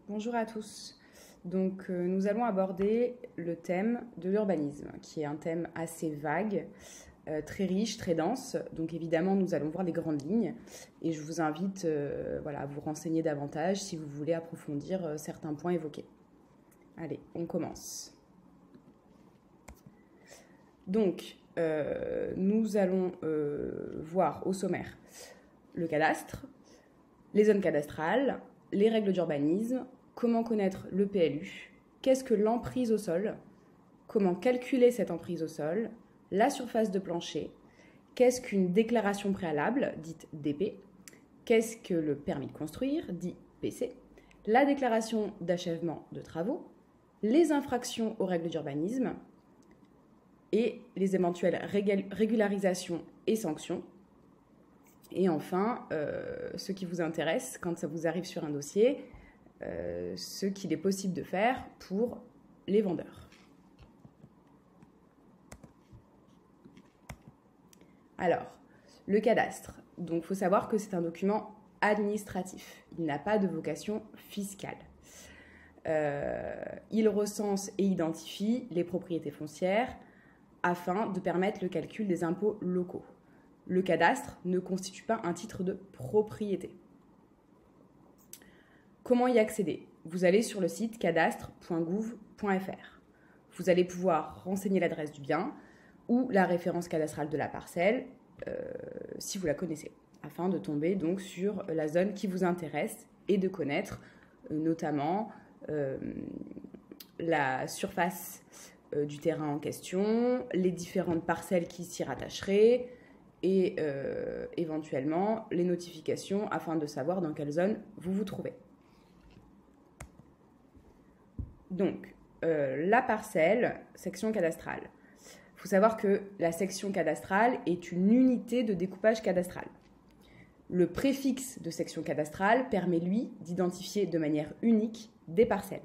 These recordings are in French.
Bonjour à tous. Donc, nous allons aborder le thème de l'urbanisme, qui est un thème assez vague, très riche, très dense. Donc, évidemment, nous allons voir les grandes lignes et je vous invite à vous renseigner davantage si vous voulez approfondir certains points évoqués. Allez, on commence. Donc, nous allons voir au sommaire le cadastre, les zones cadastrales, les règles d'urbanisme, comment connaître le PLU, qu'est-ce que l'emprise au sol, comment calculer cette emprise au sol, la surface de plancher, qu'est-ce qu'une déclaration préalable, dite DP, qu'est-ce que le permis de construire, dit PC, la déclaration d'achèvement de travaux, les infractions aux règles d'urbanisme et les éventuelles régularisations et sanctions. Et enfin, ce qui vous intéresse quand ça vous arrive sur un dossier, ce qu'il est possible de faire pour les vendeurs. Alors, le cadastre. Donc, il faut savoir que c'est un document administratif. Il n'a pas de vocation fiscale. Il recense et identifie les propriétés foncières afin de permettre le calcul des impôts locaux. Le cadastre ne constitue pas un titre de propriété. Comment y accéder? Vous allez sur le site cadastre.gouv.fr. Vous allez pouvoir renseigner l'adresse du bien ou la référence cadastrale de la parcelle, si vous la connaissez, afin de tomber donc sur la zone qui vous intéresse et de connaître notamment la surface du terrain en question, les différentes parcelles qui s'y rattacheraient, et éventuellement les notifications afin de savoir dans quelle zone vous vous trouvez. Donc, la parcelle, section cadastrale. Il faut savoir que la section cadastrale est une unité de découpage cadastral. Le préfixe de section cadastrale permet, lui, d'identifier de manière unique des parcelles.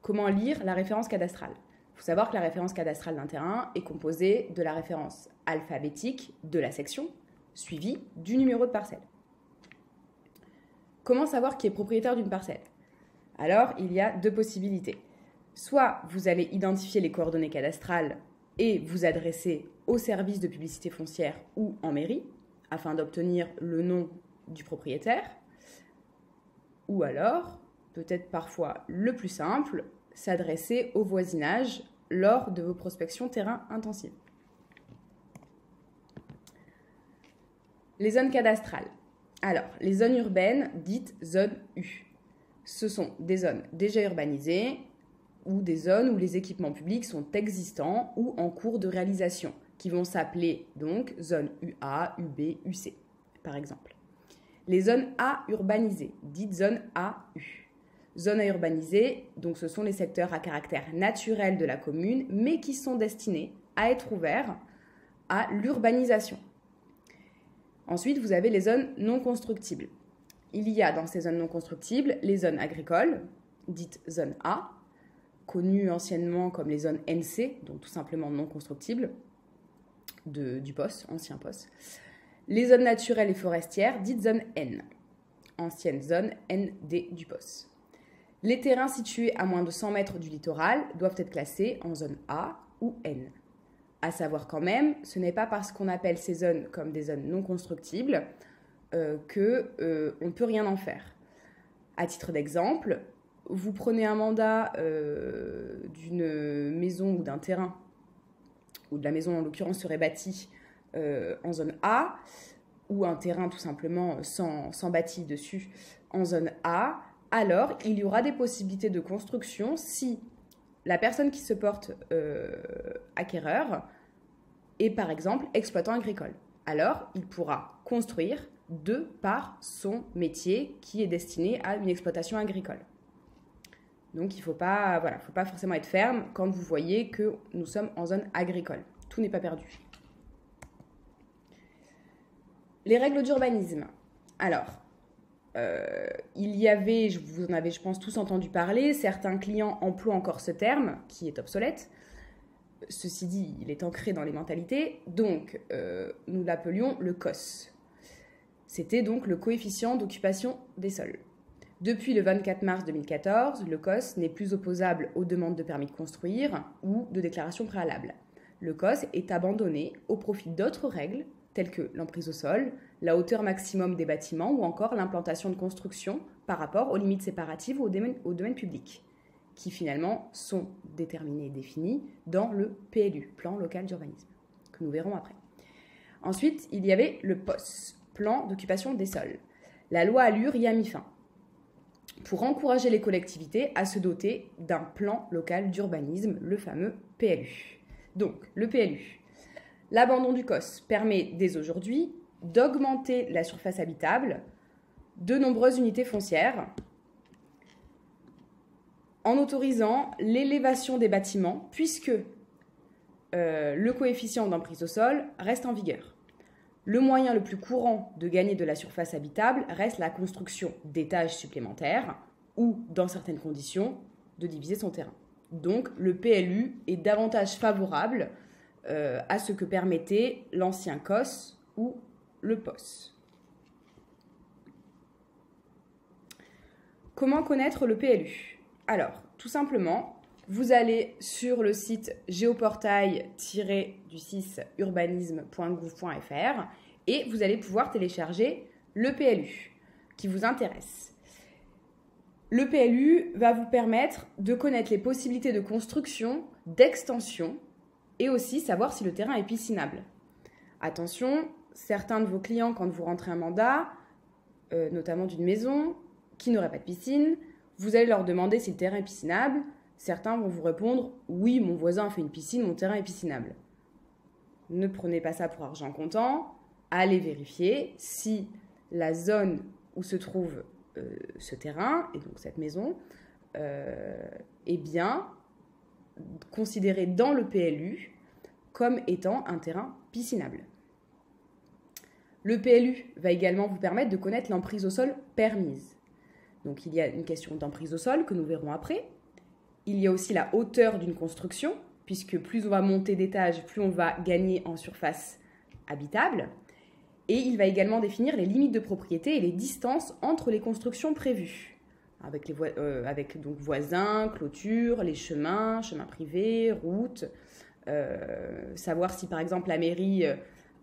Comment lire la référence cadastrale? Il faut savoir que la référence cadastrale d'un terrain est composée de la référence alphabétique de la section, suivie du numéro de parcelle. Comment savoir qui est propriétaire d'une parcelle? Alors, il y a deux possibilités. Soit vous allez identifier les coordonnées cadastrales et vous adresser au service de publicité foncière ou en mairie, afin d'obtenir le nom du propriétaire. Ou alors, peut-être parfois le plus simple, s'adresser au voisinage lors de vos prospections terrain intensives. Les zones cadastrales. Alors, les zones urbaines, dites zones U. Ce sont des zones déjà urbanisées ou des zones où les équipements publics sont existants ou en cours de réalisation, qui vont s'appeler donc zones UA, UB, UC, par exemple. Les zones A urbanisées, dites zones AU. Zones à urbaniser, donc ce sont les secteurs à caractère naturel de la commune, mais qui sont destinés à être ouverts à l'urbanisation. Ensuite, vous avez les zones non constructibles. Il y a dans ces zones non constructibles les zones agricoles, dites zone A, connues anciennement comme les zones NC, donc tout simplement non constructibles, du POS, ancien POS. Les zones naturelles et forestières, dites zone N, ancienne zone ND du POS. Les terrains situés à moins de 100 mètres du littoral doivent être classés en zone A ou N. À savoir quand même, ce n'est pas parce qu'on appelle ces zones comme des zones non constructibles qu'on ne peut rien en faire. À titre d'exemple, vous prenez un mandat d'une maison ou d'un terrain, ou de la maison en l'occurrence serait bâtie en zone A, ou un terrain tout simplement sans bâti dessus en zone A, alors il y aura des possibilités de construction si la personne qui se porte acquéreur est par exemple exploitant agricole. Alors il pourra construire de par son métier qui est destiné à une exploitation agricole. Donc il ne faut pas forcément être ferme quand vous voyez que nous sommes en zone agricole. Tout n'est pas perdu. Les règles d'urbanisme. Alors, il y avait, vous en avez je pense tous entendu parler, certains clients emploient encore ce terme qui est obsolète. Ceci dit, il est ancré dans les mentalités, donc nous l'appelions le COS. C'était donc le coefficient d'occupation des sols. Depuis le 24 mars 2014, le COS n'est plus opposable aux demandes de permis de construire ou de déclaration préalable. Le COS est abandonné au profit d'autres règles, telles que l'emprise au sol, la hauteur maximum des bâtiments ou encore l'implantation de construction par rapport aux limites séparatives au domaine public, qui finalement sont déterminées et définies dans le PLU, plan local d'urbanisme, que nous verrons après. Ensuite, il y avait le POS, plan d'occupation des sols. La loi ALUR y a mis fin, pour encourager les collectivités à se doter d'un plan local d'urbanisme, le fameux PLU. Donc, le PLU. L'abandon du COS permet dès aujourd'hui d'augmenter la surface habitable de nombreuses unités foncières en autorisant l'élévation des bâtiments puisque le coefficient d'emprise au sol reste en vigueur. Le moyen le plus courant de gagner de la surface habitable reste la construction d'étages supplémentaires ou, dans certaines conditions, de diviser son terrain. Donc, le PLU est davantage favorable à ce que permettait l'ancien COS ou le POS. Comment connaître le PLU? Alors, tout simplement, vous allez sur le site géoportail-urbanisme.gouv.fr et vous allez pouvoir télécharger le PLU qui vous intéresse. Le PLU va vous permettre de connaître les possibilités de construction, d'extension et aussi savoir si le terrain est piscinable. Attention, certains de vos clients, quand vous rentrez un mandat, notamment d'une maison qui n'aurait pas de piscine, vous allez leur demander si le terrain est piscinable. Certains vont vous répondre « Oui, mon voisin a fait une piscine, mon terrain est piscinable ». Ne prenez pas ça pour argent comptant. Allez vérifier si la zone où se trouve ce terrain, et donc cette maison, est bien considérée dans le PLU comme étant un terrain piscinable. Le PLU va également vous permettre de connaître l'emprise au sol permise. Donc il y a une question d'emprise au sol que nous verrons après. Il y a aussi la hauteur d'une construction, puisque plus on va monter d'étages, plus on va gagner en surface habitable. Et il va également définir les limites de propriété et les distances entre les constructions prévues, avec donc voisins, clôtures, les chemins, chemins privés, routes. Savoir si par exemple la mairie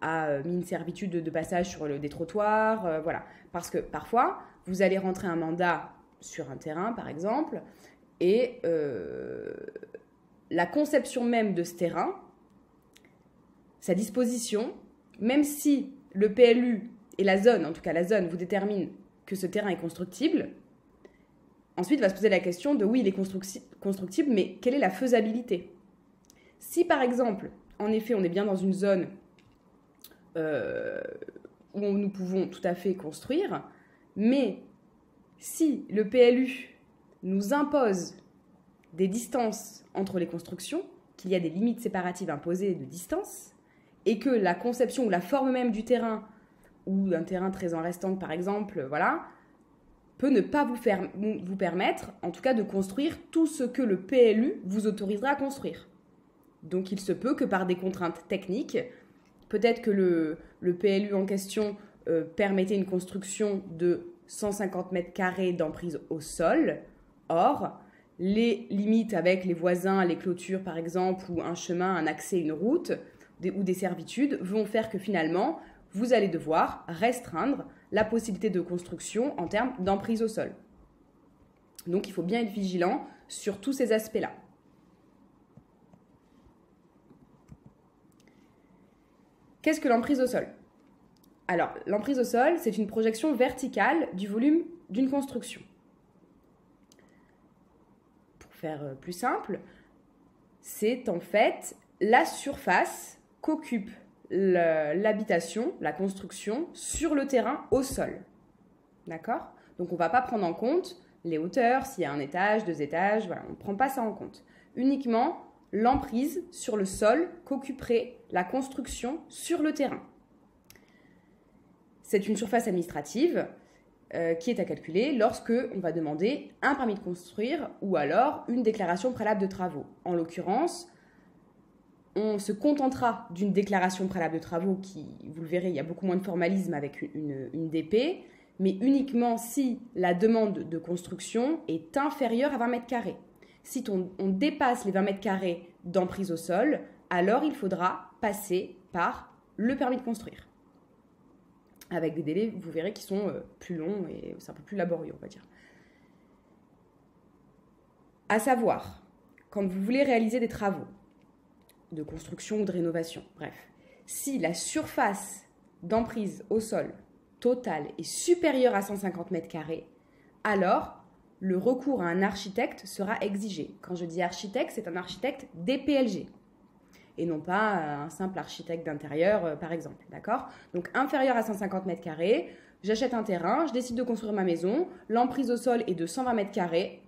a mis une servitude de passage sur des trottoirs, voilà. Parce que parfois, vous allez rentrer un mandat sur un terrain par exemple, et la conception même de ce terrain, sa disposition, même si le PLU et la zone, en tout cas la zone, vous déterminent que ce terrain est constructible, ensuite va se poser la question de oui, il est constructible, mais quelle est la faisabilité? Si par exemple, en effet, on est bien dans une zone où nous pouvons tout à fait construire, mais si le PLU nous impose des distances entre les constructions, qu'il y a des limites séparatives imposées de distance, et que la conception ou la forme même du terrain, ou d'un terrain très en restante par exemple, voilà, peut ne pas vous permettre, en tout cas, de construire tout ce que le PLU vous autorisera à construire. Donc il se peut que par des contraintes techniques, peut-être que le PLU en question permettait une construction de 150 mètres carrés d'emprise au sol. Or, les limites avec les voisins, les clôtures par exemple, ou un chemin, un accès, une route, ou des servitudes, vont faire que finalement, vous allez devoir restreindre la possibilité de construction en termes d'emprise au sol. Donc il faut bien être vigilant sur tous ces aspects-là. Qu'est-ce que l'emprise au sol? Alors, l'emprise au sol, c'est une projection verticale du volume d'une construction. Pour faire plus simple, c'est en fait la surface qu'occupe l'habitation, la construction, sur le terrain au sol. D'accord? Donc, on ne va pas prendre en compte les hauteurs, s'il y a un étage, 2 étages, voilà, on ne prend pas ça en compte. Uniquement l'emprise sur le sol qu'occuperait la construction sur le terrain. C'est une surface administrative qui est à calculer lorsque on va demander un permis de construire ou alors une déclaration préalable de travaux. En l'occurrence, on se contentera d'une déclaration préalable de travaux qui, vous le verrez, il y a beaucoup moins de formalisme avec une DP, mais uniquement si la demande de construction est inférieure à 20 mètres carrés. Si on dépasse les 20 mètres carrés d'emprise au sol, alors il faudra passer par le permis de construire. Avec des délais, vous verrez, qui sont plus longs et c'est un peu plus laborieux, on va dire. À savoir, quand vous voulez réaliser des travaux de construction ou de rénovation, bref, si la surface d'emprise au sol totale est supérieure à 150 mètres carrés, alors le recours à un architecte sera exigé. Quand je dis architecte, c'est un architecte DPLG et non pas un simple architecte d'intérieur, par exemple. D'accord ? Donc, inférieur à 150 mètres carrés, j'achète un terrain, je décide de construire ma maison, l'emprise au sol est de 120 mètres carrés,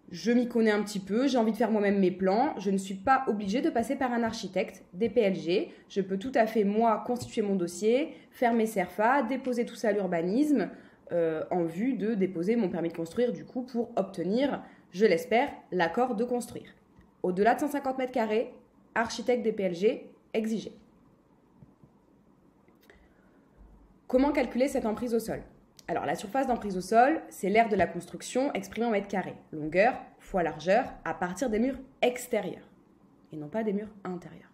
je m'y connais un petit peu, j'ai envie de faire moi-même mes plans, je ne suis pas obligée de passer par un architecte DPLG. Je peux tout à fait, moi, constituer mon dossier, faire mes CERFA, déposer tout ça à l'urbanisme en vue de déposer mon permis de construire, du coup, pour obtenir, je l'espère, l'accord de construire. Au-delà de 150 mètres carrés, architecte DPLG exigé. Comment calculer cette emprise au sol ? Alors, la surface d'emprise au sol, c'est l'aire de la construction exprimée en mètres carrés. Longueur fois largeur à partir des murs extérieurs et non pas des murs intérieurs.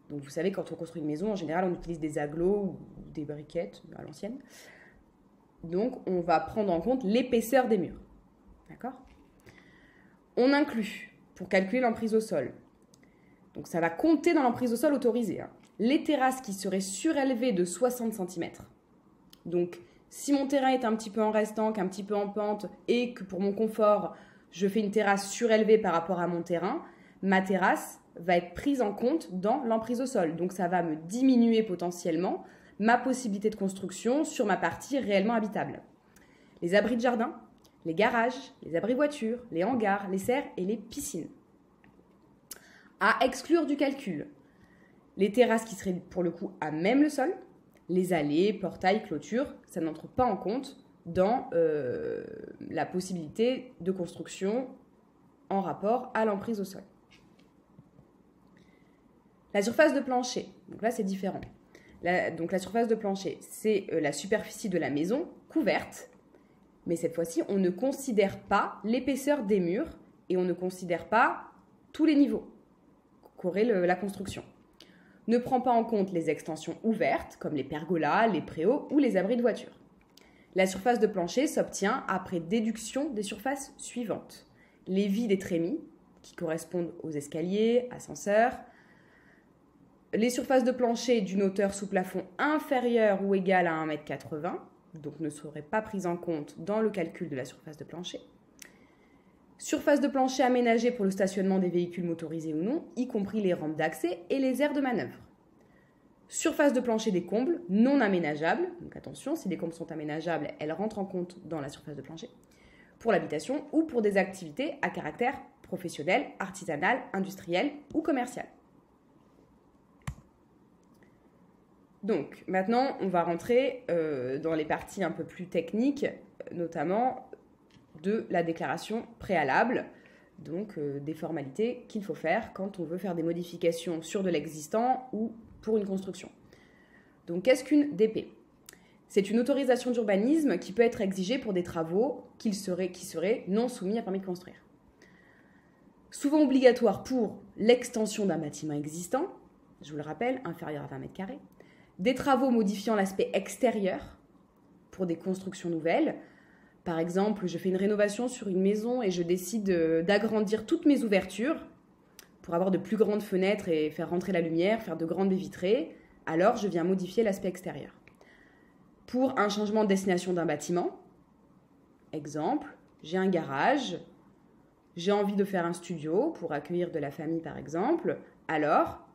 Donc, vous savez, quand on construit une maison, en général, on utilise des agglos ou des briquettes à l'ancienne. Donc, on va prendre en compte l'épaisseur des murs. D'accord ? On inclut, pour calculer l'emprise au sol, donc ça va compter dans l'emprise au sol autorisée, les terrasses qui seraient surélevées de 60 cm. Donc, si mon terrain est un petit peu en restanque, un petit peu en pente, et que pour mon confort, je fais une terrasse surélevée par rapport à mon terrain, ma terrasse va être prise en compte dans l'emprise au sol. Donc, ça va me diminuer potentiellement ma possibilité de construction sur ma partie réellement habitable. Les abris de jardin, les garages, les abris voitures, les hangars, les serres et les piscines. À exclure du calcul, les terrasses qui seraient pour le coup à même le sol, les allées, portails, clôtures, ça n'entre pas en compte dans la possibilité de construction en rapport à l'emprise au sol. La surface de plancher, donc là c'est différent. Donc la surface de plancher, c'est la superficie de la maison couverte, mais cette fois-ci, on ne considère pas l'épaisseur des murs et on ne considère pas tous les niveaux qu'aurait la construction. Ne prend pas en compte les extensions ouvertes, comme les pergolas, les préaux ou les abris de voiture. La surface de plancher s'obtient après déduction des surfaces suivantes. Les vies des trémies, qui correspondent aux escaliers, ascenseurs. Les surfaces de plancher d'une hauteur sous plafond inférieure ou égale à 1,80 m, donc ne seraient pas prises en compte dans le calcul de la surface de plancher. Surface de plancher aménagée pour le stationnement des véhicules motorisés ou non, y compris les rampes d'accès et les aires de manœuvre. Surface de plancher des combles non aménageables, donc attention, si les combles sont aménageables, elles rentrent en compte dans la surface de plancher, pour l'habitation ou pour des activités à caractère professionnel, artisanal, industriel ou commercial. Donc maintenant, on va rentrer dans les parties un peu plus techniques, notamment de la déclaration préalable, donc des formalités qu'il faut faire quand on veut faire des modifications sur de l'existant ou pour une construction. Donc qu'est-ce qu'une DP ? C'est une autorisation d'urbanisme qui peut être exigée pour des travaux qui seraient non soumis à permis de construire. Souvent obligatoire pour l'extension d'un bâtiment existant, je vous le rappelle, inférieur à 20 mètres carrés, des travaux modifiant l'aspect extérieur pour des constructions nouvelles. Par exemple, je fais une rénovation sur une maison et je décide d'agrandir toutes mes ouvertures pour avoir de plus grandes fenêtres et faire rentrer la lumière, faire de grandes baies vitrées. Alors, je viens modifier l'aspect extérieur. Pour un changement de destination d'un bâtiment, exemple, j'ai un garage, j'ai envie de faire un studio pour accueillir de la famille par exemple. Alors,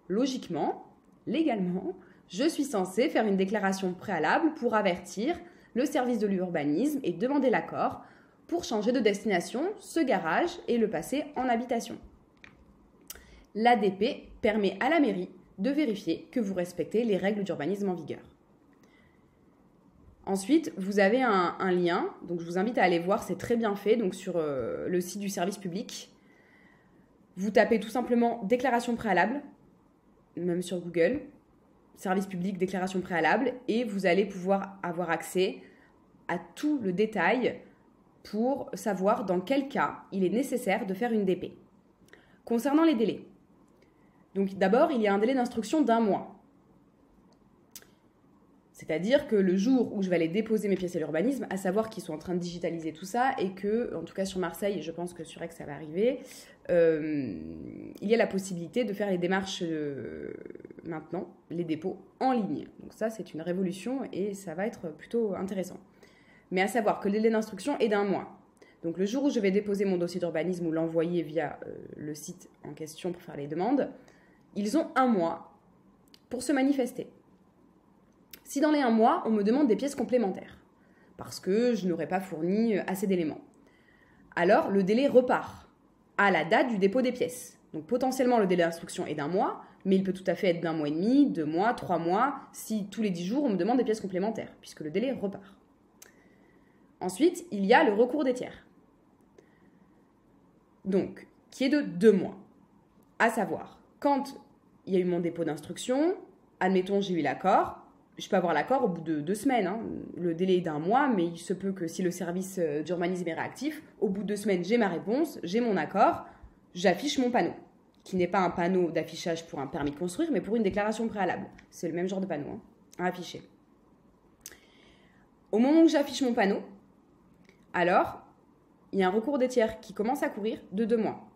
logiquement, légalement, je suis censée faire une déclaration préalable pour avertir le service de l'urbanisme et demander l'accord pour changer de destination ce garage et le passer en habitation. L'ADP permet à la mairie de vérifier que vous respectez les règles d'urbanisme en vigueur. Ensuite, vous avez un lien, donc je vous invite à aller voir, c'est très bien fait, donc sur le site du service public. Vous tapez tout simplement déclaration préalable, même sur Google. service public, déclaration préalable, et vous allez pouvoir avoir accès à tout le détail pour savoir dans quel cas il est nécessaire de faire une DP. Concernant les délais, donc d'abord, il y a un délai d'instruction d'1 mois. C'est-à-dire que le jour où je vais aller déposer mes pièces à l'urbanisme, à savoir qu'ils sont en train de digitaliser tout ça et que, en tout cas sur Marseille, et je pense que sur Aix ça va arriver, il y a la possibilité de faire les démarches maintenant, les dépôts en ligne. Donc ça, c'est une révolution et ça va être plutôt intéressant. Mais à savoir que le délai d'instruction est d'1 mois. Donc le jour où je vais déposer mon dossier d'urbanisme ou l'envoyer via le site en question pour faire les demandes, ils ont 1 mois pour se manifester. Si dans les 1 mois, on me demande des pièces complémentaires, parce que je n'aurais pas fourni assez d'éléments, alors le délai repart à la date du dépôt des pièces. Donc potentiellement, le délai d'instruction est d'1 mois, mais il peut tout à fait être d'1 mois et demi, 2 mois, 3 mois, si tous les 10 jours, on me demande des pièces complémentaires, puisque le délai repart. Ensuite, il y a le recours des tiers, donc qui est de 2 mois. À savoir, quand il y a eu mon dépôt d'instruction, admettons j'ai eu l'accord, je peux avoir l'accord au bout de 2 semaines. Hein. Le délai est d'1 mois, mais il se peut que si le service d'urbanisme est réactif, au bout de 2 semaines, j'ai ma réponse, j'ai mon accord, j'affiche mon panneau, qui n'est pas un panneau d'affichage pour un permis de construire, mais pour une déclaration préalable. C'est le même genre de panneau à afficher. Au moment où j'affiche mon panneau, alors, il y a un recours des tiers qui commence à courir de 2 mois.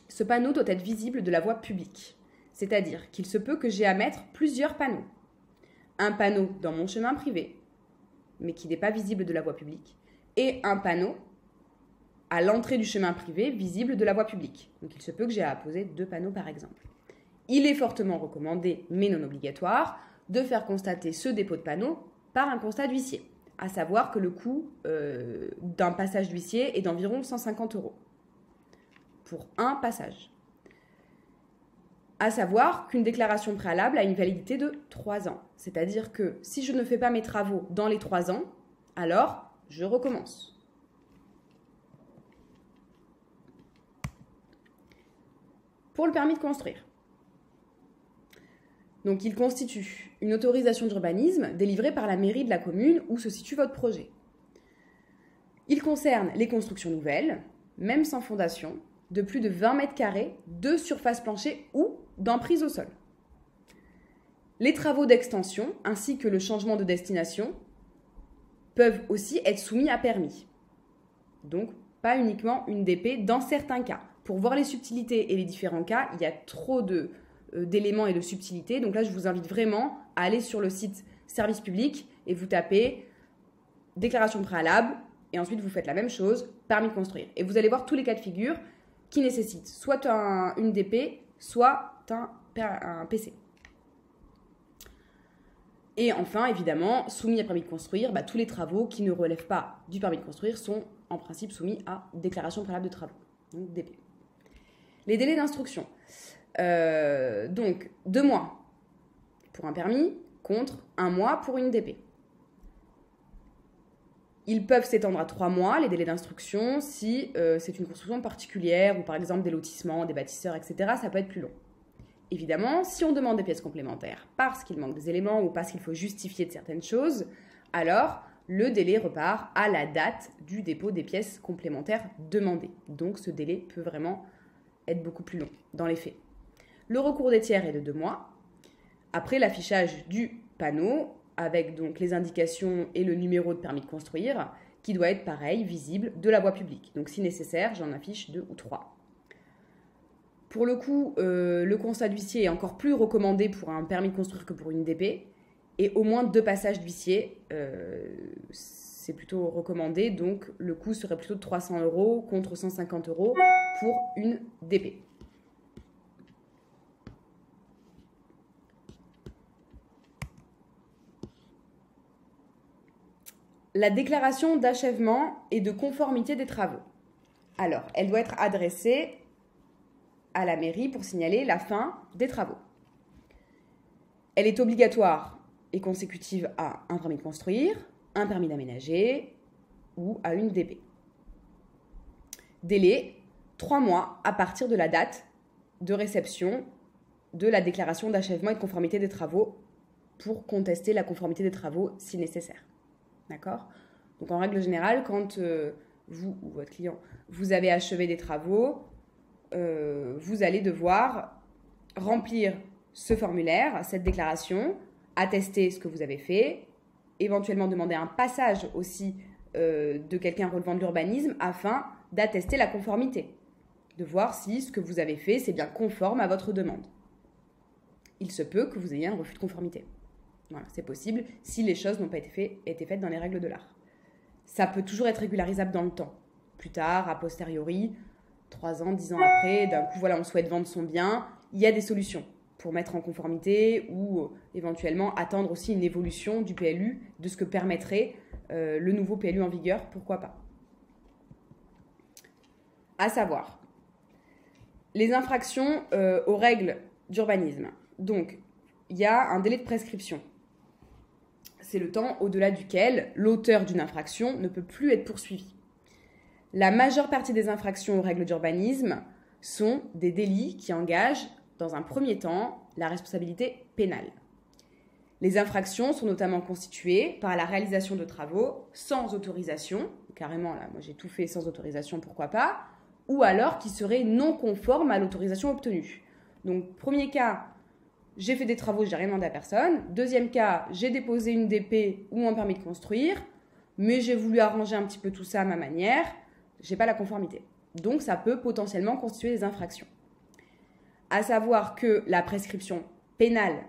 Ce panneau doit être visible de la voie publique, c'est-à-dire qu'il se peut que j'ai à mettre plusieurs panneaux. Un panneau dans mon chemin privé, mais qui n'est pas visible de la voie publique, et un panneau à l'entrée du chemin privé visible de la voie publique. Donc il se peut que j'ai à poser 2 panneaux par exemple. Il est fortement recommandé, mais non obligatoire, de faire constater ce dépôt de panneau par un constat d'huissier, à savoir que le coût d'un passage d'huissier est d'environ 150 € pour un passage. À savoir qu'une déclaration préalable a une validité de 3 ans. C'est-à-dire que si je ne fais pas mes travaux dans les 3 ans, alors je recommence. Pour le permis de construire. Donc il constitue une autorisation d'urbanisme délivrée par la mairie de la commune où se situe votre projet. Il concerne les constructions nouvelles, même sans fondation, de plus de 20 mètres carrés, de surface plancher ou d'emprise au sol. Les travaux d'extension ainsi que le changement de destination peuvent aussi être soumis à permis. Donc, pas uniquement une DP dans certains cas. Pour voir les subtilités et les différents cas, il y a trop d'éléments et de subtilités. Donc là, je vous invite vraiment à aller sur le site service public et vous tapez déclaration préalable et ensuite vous faites la même chose, permis de construire. Et vous allez voir tous les cas de figure qui nécessitent soit une DP, soit un PC. Et enfin, évidemment, soumis à permis de construire, tous les travaux qui ne relèvent pas du permis de construire sont en principe soumis à déclaration préalable de travaux, donc DP. Les délais d'instruction. Donc, 2 mois pour un permis contre 1 mois pour une DP. Ils peuvent s'étendre à 3 mois, les délais d'instruction, si c'est une construction particulière ou par exemple des lotissements, des bâtisseurs, etc. Ça peut être plus long. Évidemment, si on demande des pièces complémentaires parce qu'il manque des éléments ou parce qu'il faut justifier de certaines choses, alors le délai repart à la date du dépôt des pièces complémentaires demandées. Donc ce délai peut vraiment être beaucoup plus long dans les faits. Le recours des tiers est de 2 mois. Après l'affichage du panneau, avec donc les indications et le numéro de permis de construire, qui doit être pareil, visible, de la voie publique. Donc si nécessaire, j'en affiche 2 ou 3. Pour le coup, le constat d'huissier est encore plus recommandé pour un permis de construire que pour une DP. Et au moins 2 passages d'huissier, c'est plutôt recommandé. Donc le coût serait plutôt de 300 € contre 150 € pour une DP. La déclaration d'achèvement et de conformité des travaux. Alors, elle doit être adressée à la mairie pour signaler la fin des travaux. Elle est obligatoire et consécutive à un permis de construire, un permis d'aménager ou à une DP. Délai, 3 mois à partir de la date de réception de la déclaration d'achèvement et de conformité des travaux pour contester la conformité des travaux si nécessaire. D'accord ? Donc en règle générale, quand vous ou votre client, vous avez achevé des travaux, vous allez devoir remplir ce formulaire, cette déclaration, attester ce que vous avez fait, éventuellement demander un passage aussi de quelqu'un relevant de l'urbanisme afin d'attester la conformité, de voir si ce que vous avez fait, c'est bien conforme à votre demande. Il se peut que vous ayez un refus de conformité. Voilà, c'est possible si les choses n'ont pas été faites dans les règles de l'art. Ça peut toujours être régularisable dans le temps. Plus tard, a posteriori, 3 ans, 10 ans après, d'un coup, voilà, on souhaite vendre son bien. Il y a des solutions pour mettre en conformité ou éventuellement attendre aussi une évolution du PLU, de ce que permettrait le nouveau PLU en vigueur, pourquoi pas. À savoir, les infractions aux règles d'urbanisme. Donc, il y a un délai de prescription. C'est le temps au-delà duquel l'auteur d'une infraction ne peut plus être poursuivi. La majeure partie des infractions aux règles d'urbanisme sont des délits qui engagent, dans un premier temps, la responsabilité pénale. Les infractions sont notamment constituées par la réalisation de travaux sans autorisation, carrément là, moi j'ai tout fait sans autorisation, pourquoi pas, ou alors qui seraient non conformes à l'autorisation obtenue. Donc, premier cas, j'ai fait des travaux, j'ai rien demandé à personne. Deuxième cas, j'ai déposé une DP ou un permis de construire, mais j'ai voulu arranger un petit peu tout ça à ma manière, j'ai pas la conformité. Donc, ça peut potentiellement constituer des infractions. À savoir que la prescription pénale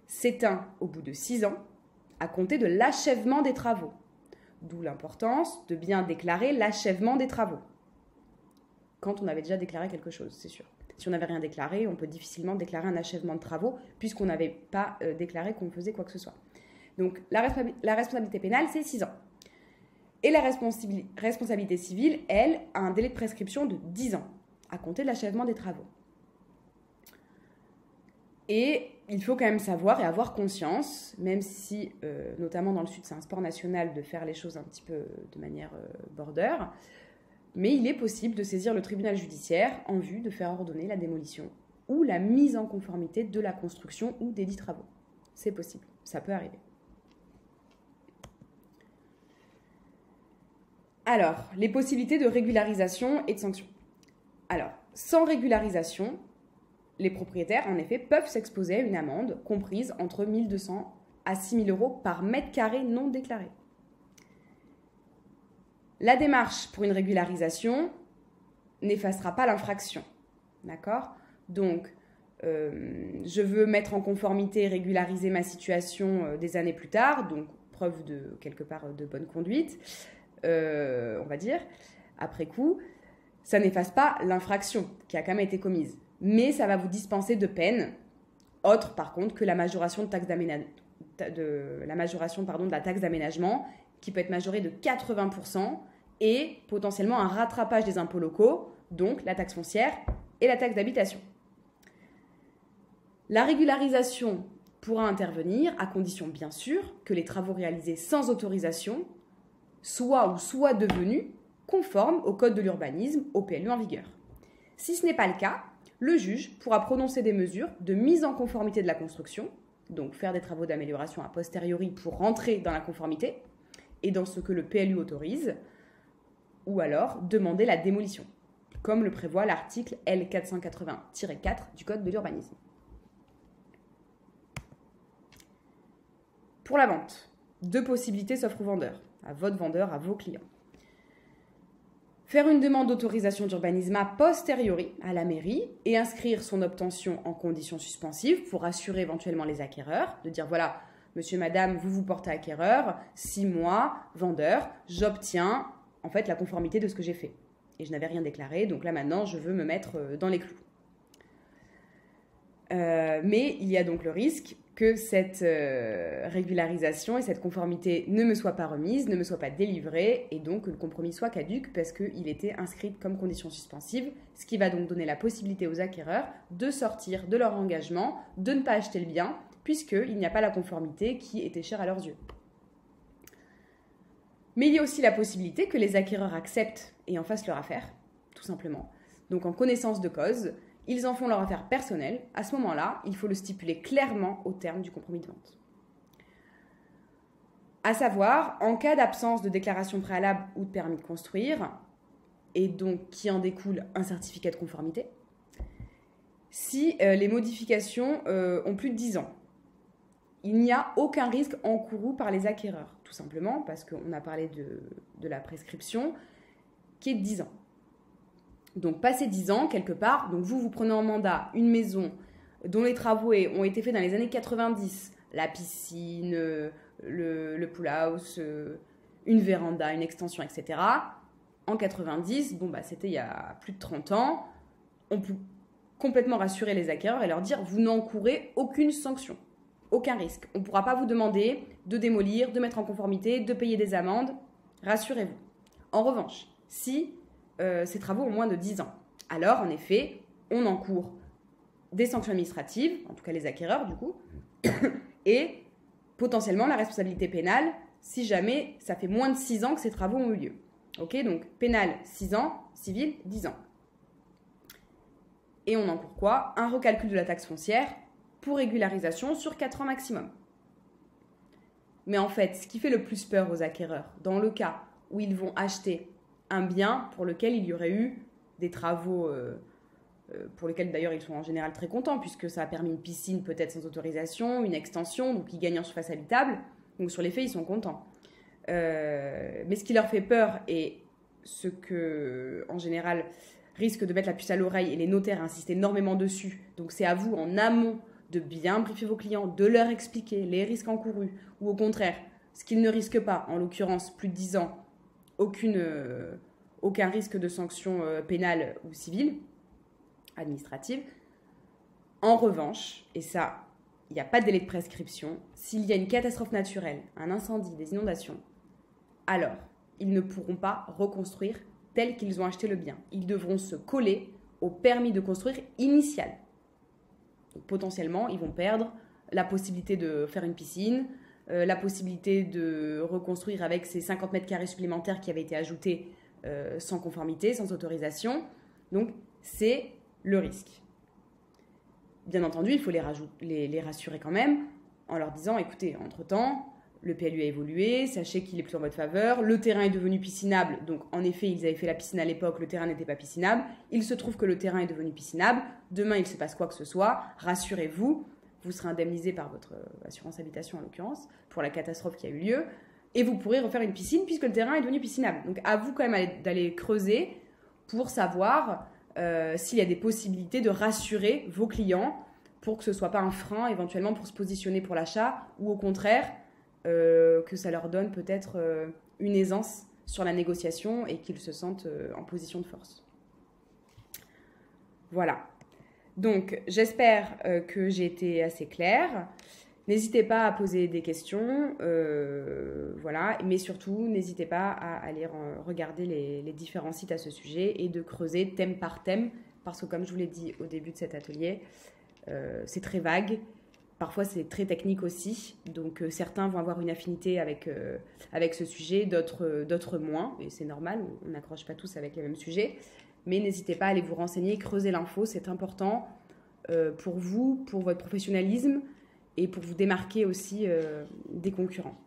s'éteint au bout de 6 ans, à compter de l'achèvement des travaux. D'où l'importance de bien déclarer l'achèvement des travaux. Quand on avait déjà déclaré quelque chose, c'est sûr. Si on n'avait rien déclaré, on peut difficilement déclarer un achèvement de travaux puisqu'on n'avait pas déclaré qu'on faisait quoi que ce soit. Donc, la responsabilité pénale, c'est 6 ans. Et la responsabilité civile, elle, a un délai de prescription de 10 ans, à compter de l'achèvement des travaux. Et il faut quand même savoir et avoir conscience, même si, notamment dans le Sud, c'est un sport national de faire les choses un petit peu de manière border, mais il est possible de saisir le tribunal judiciaire en vue de faire ordonner la démolition ou la mise en conformité de la construction ou des dits travaux. C'est possible, ça peut arriver. Alors, les possibilités de régularisation et de sanction. Alors, sans régularisation, les propriétaires, en effet, peuvent s'exposer à une amende comprise entre 1 200 à 6 000 euros par mètre carré non déclaré. La démarche pour une régularisation n'effacera pas l'infraction. D'accord ? Donc, je veux mettre en conformité et régulariser ma situation des années plus tard, donc preuve de, quelque part, de bonne conduite, on va dire, après coup, ça n'efface pas l'infraction qui a quand même été commise. Mais ça va vous dispenser de peine, autre par contre que la majoration de la taxe d'aménagement, qui peut être majorée de 80%, et potentiellement un rattrapage des impôts locaux, donc la taxe foncière et la taxe d'habitation. La régularisation pourra intervenir à condition bien sûr que les travaux réalisés sans autorisation soient devenus conformes au code de l'urbanisme, au PLU en vigueur. Si ce n'est pas le cas, le juge pourra prononcer des mesures de mise en conformité de la construction, donc faire des travaux d'amélioration a posteriori pour rentrer dans la conformité et dans ce que le PLU autorise, ou alors demander la démolition, comme le prévoit l'article L480-4 du Code de l'urbanisme. Pour la vente, 2 possibilités s'offrent aux vendeurs, à votre vendeur, à vos clients. Faire une demande d'autorisation d'urbanisme a posteriori à la mairie et inscrire son obtention en conditions suspensives pour assurer éventuellement les acquéreurs, de dire voilà, monsieur, madame, vous vous portez acquéreur, 6 mois, vendeur, j'obtiens en fait la conformité de ce que j'ai fait. Et je n'avais rien déclaré, donc là maintenant je veux me mettre dans les clous. Mais il y a donc le risque que cette régularisation et cette conformité ne me soient pas remises, ne me soient pas délivrées, et donc que le compromis soit caduc parce qu'il était inscrit comme condition suspensive, ce qui va donc donner la possibilité aux acquéreurs de sortir de leur engagement, de ne pas acheter le bien, puisqu'il n'y a pas la conformité qui était chère à leurs yeux. Mais il y a aussi la possibilité que les acquéreurs acceptent et en fassent leur affaire, tout simplement. Donc en connaissance de cause, ils en font leur affaire personnelle. À ce moment-là, il faut le stipuler clairement au terme du compromis de vente. À savoir, en cas d'absence de déclaration préalable ou de permis de construire, et donc qui en découle un certificat de conformité, si les modifications ont plus de 10 ans, il n'y a aucun risque encouru par les acquéreurs, tout simplement parce qu'on a parlé de la prescription qui est de 10 ans. Donc, passé 10 ans, quelque part, donc vous prenez en mandat une maison dont les travaux ont été faits dans les années 90, la piscine, le pool house, une véranda, une extension, etc. En 90, c'était il y a plus de 30 ans, on peut complètement rassurer les acquéreurs et leur dire vous n'encourez aucune sanction, aucun risque. On ne pourra pas vous demander de démolir, de mettre en conformité, de payer des amendes, rassurez-vous. En revanche, si ces travaux ont moins de 10 ans, alors en effet, on encourt des sanctions administratives, en tout cas les acquéreurs du coup, et potentiellement la responsabilité pénale si jamais ça fait moins de 6 ans que ces travaux ont eu lieu. Ok, donc pénal 6 ans, civil 10 ans. Et on encourt quoi? Un recalcul de la taxe foncière pour régularisation sur 4 ans maximum. Mais en fait, ce qui fait le plus peur aux acquéreurs, dans le cas où ils vont acheter un bien pour lequel il y aurait eu des travaux, pour lesquels d'ailleurs ils sont en général très contents, puisque ça a permis une piscine peut-être sans autorisation, une extension, donc ils gagnent en surface habitable, donc sur les faits ils sont contents. Mais ce qui leur fait peur et ce que, en général, risque de mettre la puce à l'oreille, et les notaires insistent énormément dessus, donc c'est à vous en amont de bien briefer vos clients, de leur expliquer les risques encourus, ou au contraire, ce qu'ils ne risquent pas, en l'occurrence plus de 10 ans, aucun risque de sanction pénale ou civile, administrative. En revanche, et ça, il n'y a pas de délai de prescription, s'il y a une catastrophe naturelle, un incendie, des inondations, alors ils ne pourront pas reconstruire tel qu'ils ont acheté le bien. Ils devront se coller au permis de construire initial. Donc, potentiellement, ils vont perdre la possibilité de faire une piscine, la possibilité de reconstruire avec ces 50 mètres carrés supplémentaires qui avaient été ajoutés sans conformité, sans autorisation. Donc, c'est le risque. Bien entendu, il faut les rassurer quand même en leur disant, écoutez, entre-temps, le PLU a évolué, sachez qu'il est plus en votre faveur, le terrain est devenu piscinable, donc en effet, ils avaient fait la piscine à l'époque, le terrain n'était pas piscinable, il se trouve que le terrain est devenu piscinable, demain il se passe quoi que ce soit, rassurez-vous, vous serez indemnisé par votre assurance habitation en l'occurrence, pour la catastrophe qui a eu lieu, et vous pourrez refaire une piscine puisque le terrain est devenu piscinable. Donc à vous quand même d'aller creuser pour savoir s'il y a des possibilités de rassurer vos clients pour que ce ne soit pas un frein éventuellement pour se positionner pour l'achat, ou au contraire, que ça leur donne peut-être une aisance sur la négociation et qu'ils se sentent en position de force. Voilà. Donc, j'espère que j'ai été assez claire. N'hésitez pas à poser des questions, voilà. Mais surtout, n'hésitez pas à aller regarder les différents sites à ce sujet et de creuser thème par thème, parce que comme je vous l'ai dit au début de cet atelier, c'est très vague. Parfois, c'est très technique aussi. Donc, certains vont avoir une affinité avec ce sujet, d'autres moins. Et c'est normal, on n'accroche pas tous avec les mêmes sujets. Mais n'hésitez pas à aller vous renseigner, creuser l'info. C'est important pour vous, pour votre professionnalisme et pour vous démarquer aussi des concurrents.